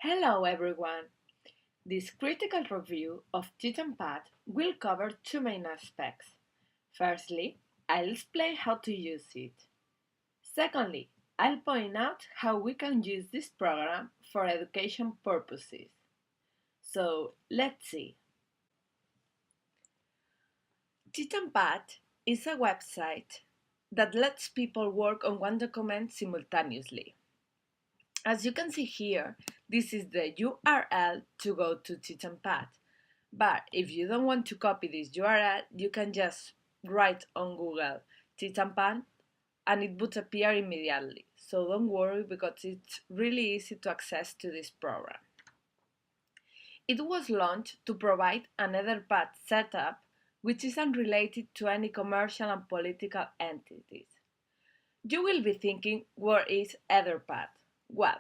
Hello everyone! This critical review of Titanpad will cover two main aspects. Firstly, I'll explain how to use it. Secondly, I'll point out how we can use this program for education purposes. So, let's see. Titanpad is a website that lets people work on one document simultaneously. As you can see here, this is the URL to go to Titanpad. But if you don't want to copy this URL, you can just write on Google Titanpad and it would appear immediately. So don't worry because it's really easy to access to this program. It was launched to provide an Etherpad setup which is unrelated to any commercial and political entities. You will be thinking, what is Etherpad? Well,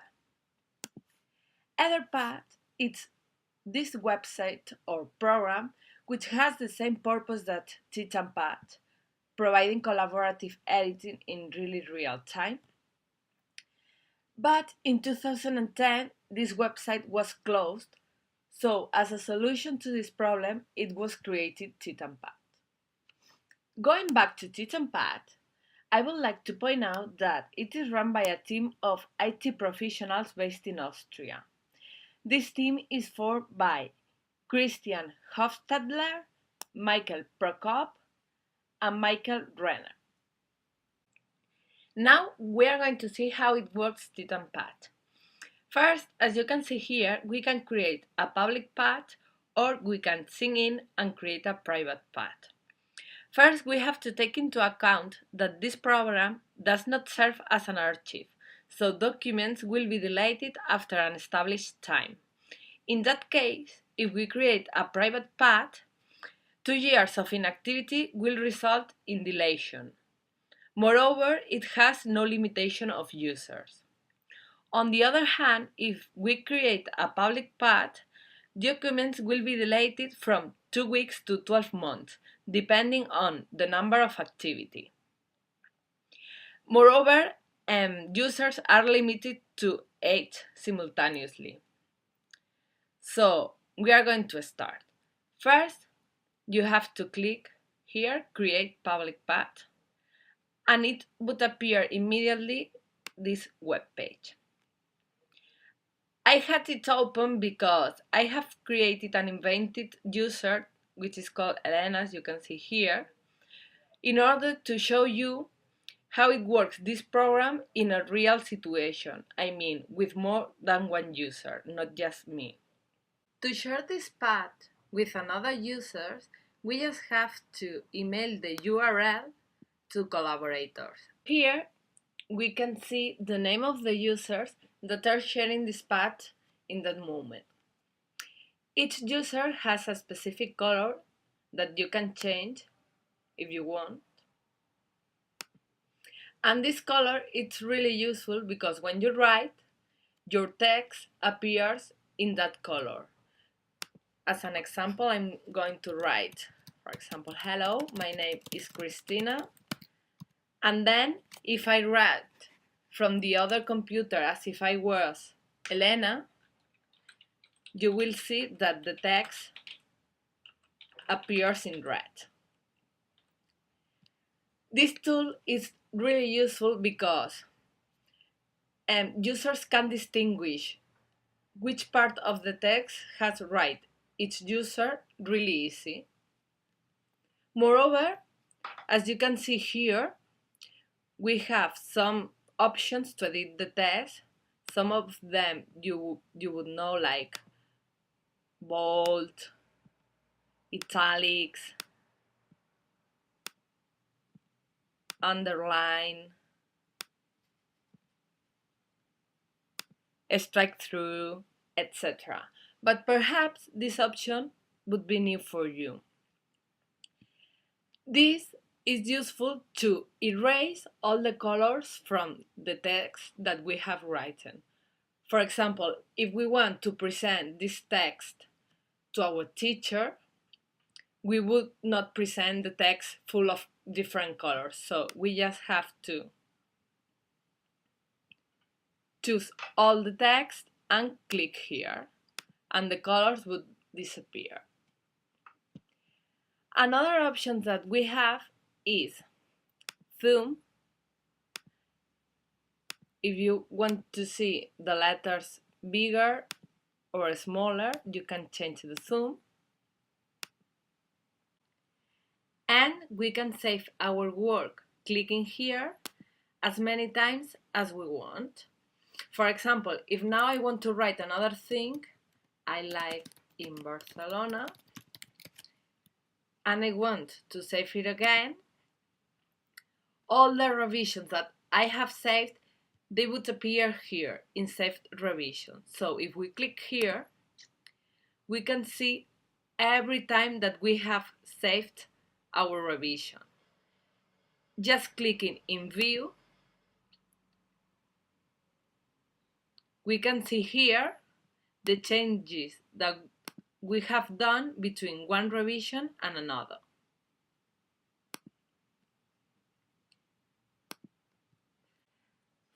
Etherpad is this website or program which has the same purpose that Titanpad, providing collaborative editing in really real time. But in 2010, this website was closed, so as a solution to this problem, it was created Titanpad. Going back to Titanpad, I would like to point out that it is run by a team of IT professionals based in Austria. This team is formed by Christian Hofstadler, Michael Prokop, and Michael Renner. Now we are going to see how it works Titanpad. First, as you can see here, we can create a public path or we can sign in and create a private path. First, we have to take into account that this program does not serve as an archive, so documents will be deleted after an established time. In that case, if we create a private path, 2 years of inactivity will result in deletion. Moreover, it has no limitation of users. On the other hand, if we create a public path, documents will be deleted from 2 weeks to 12 months, depending on the number of activity. Moreover, users are limited to 8 simultaneously. So, we are going to start. First, you have to click here, Create Public Path, and it would appear immediately this web page. I had it open because I have created an invented user, which is called Elena, as you can see here, in order to show you how it works, this program, in a real situation. I mean, with more than one user, not just me. To share this path with another users, we just have to email the URL to collaborators. Here, we can see the name of the users that are sharing this path in that moment. Each user has a specific color that you can change if you want. And this color is really useful because when you write, your text appears in that color. As an example, I'm going to write, for example, hello, my name is Christina. And then if I write from the other computer as if I was Elena, you will see that the text appears in red. This tool is really useful because users can distinguish which part of the text has right each user really easy. Moreover, as you can see here, we have some options to edit the text. Some of them you would know, like bold, italics, underline, strike through, etc. But perhaps this option would be new for you. This is useful to erase all the colors from the text that we have written. For example, if we want to present this text to our teacher, we would not present the text full of different colors. So we just have to choose all the text and click here, and the colors would disappear. Another option that we have is zoom. If you want to see the letters bigger or smaller, you can change the zoom. And we can save our work clicking here as many times as we want. For example, if now I want to write another thing, I live in Barcelona, and I want to save it again, all the revisions that I have saved, they would appear here in saved revision. So if we click here, we can see every time that we have saved our revision. Just clicking in view, we can see here the changes that we have done between one revision and another.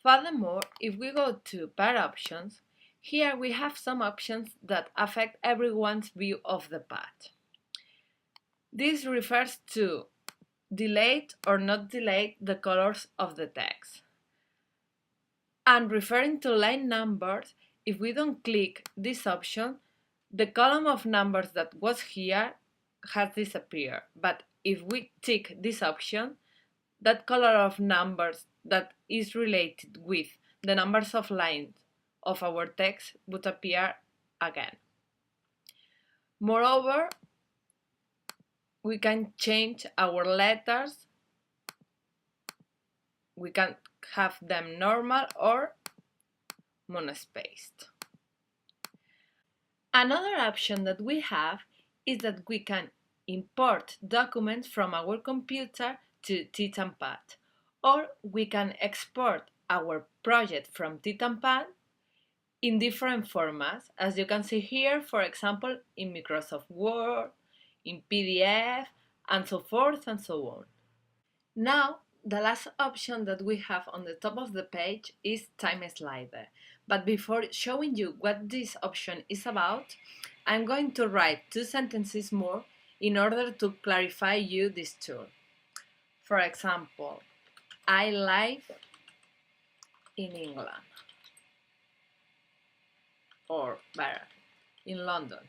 Furthermore, if we go to pad options, here we have some options that affect everyone's view of the pad. This refers to delete or not delete the colors of the text. And referring to line numbers, if we don't click this option, the column of numbers that was here has disappeared. But if we tick this option, that color of numbers that is related with the numbers of lines of our text would appear again. Moreover, we can change our letters. We can have them normal or monospaced. Another option that we have is that we can import documents from our computer to Titanpad, or we can export our project from Titanpad in different formats, as you can see here, for example, in Microsoft Word, in PDF, and so forth and so on. Now, the last option that we have on the top of the page is Time Slider. But before showing you what this option is about, I'm going to write 2 sentences more in order to clarify you this tool. For example, I live in England, or better, in London.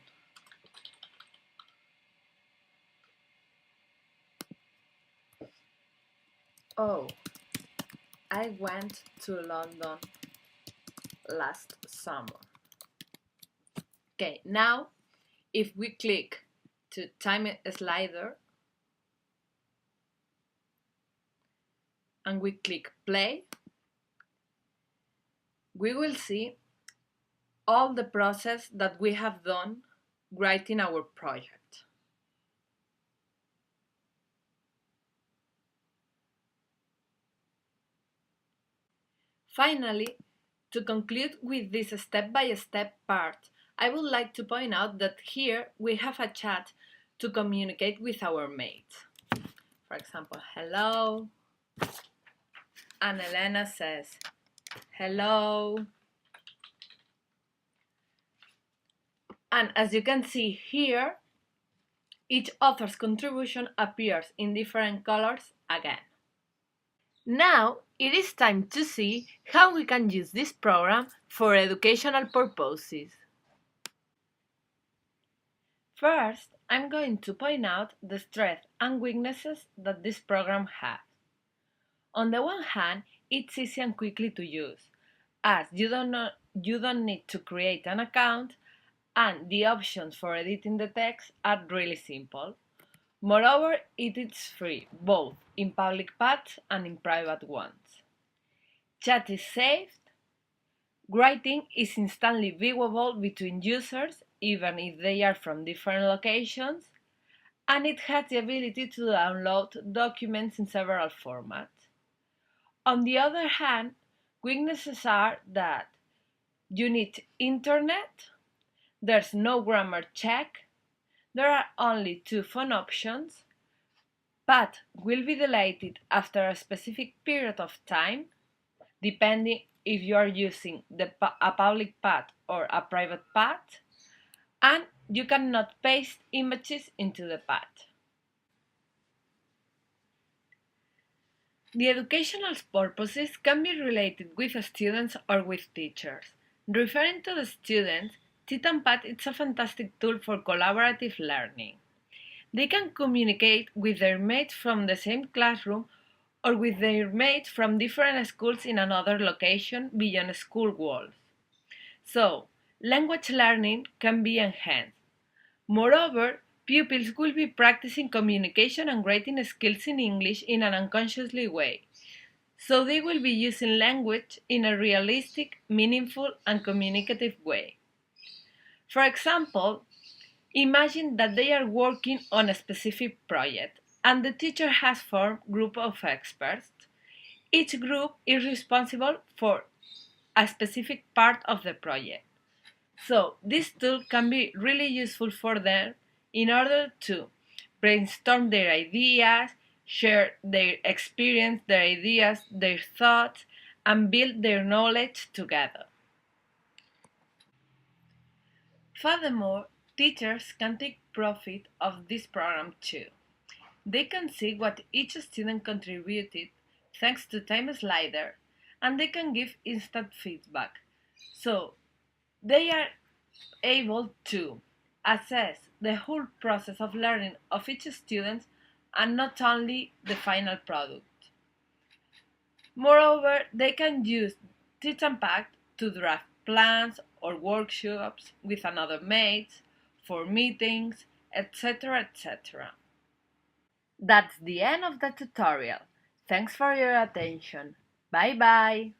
Oh, I went to London last summer. Okay, now if we click to Time Slider and we click play, we will see all the process that we have done writing our project. Finally, to conclude with this step-by-step part, I would like to point out that here we have a chat to communicate with our mates. For example, hello, and Elena says, hello. And as you can see here, each author's contribution appears in different colors again. Now it is time to see how we can use this program for educational purposes. First, I'm going to point out the strengths and weaknesses that this program has. On the one hand, it's easy and quickly to use, as you don't need to create an account, and the options for editing the text are really simple. Moreover, it is free, both in public paths and in private ones. Chat is safe, writing is instantly viewable between users, even if they are from different locations, and it has the ability to download documents in several formats. On the other hand, weaknesses are that you need internet, there's no grammar check, there are only 2 phone options, path will be deleted after a specific period of time, depending if you are using a public path or a private path, and you cannot paste images into the path. The educational purposes can be related with students or with teachers. Referring to the students, Titanpad is a fantastic tool for collaborative learning. They can communicate with their mates from the same classroom or with their mates from different schools in another location beyond school walls. So, language learning can be enhanced. Moreover, pupils will be practicing communication and writing skills in English in an unconsciously way. So they will be using language in a realistic, meaningful, and communicative way. For example, imagine that they are working on a specific project and the teacher has formed a group of experts. Each group is responsible for a specific part of the project. So this tool can be really useful for them in order to brainstorm their ideas, share their experience, their ideas, their thoughts, and build their knowledge together. Furthermore, teachers can take profit of this program too. They can see what each student contributed thanks to time slider, and they can give instant feedback. So they are able to assess the whole process of learning of each student and not only the final product. Moreover, they can use Titanpad to draft plans or workshops with another mates, for meetings, etc. etc. That's the end of the tutorial. Thanks for your attention. Bye bye!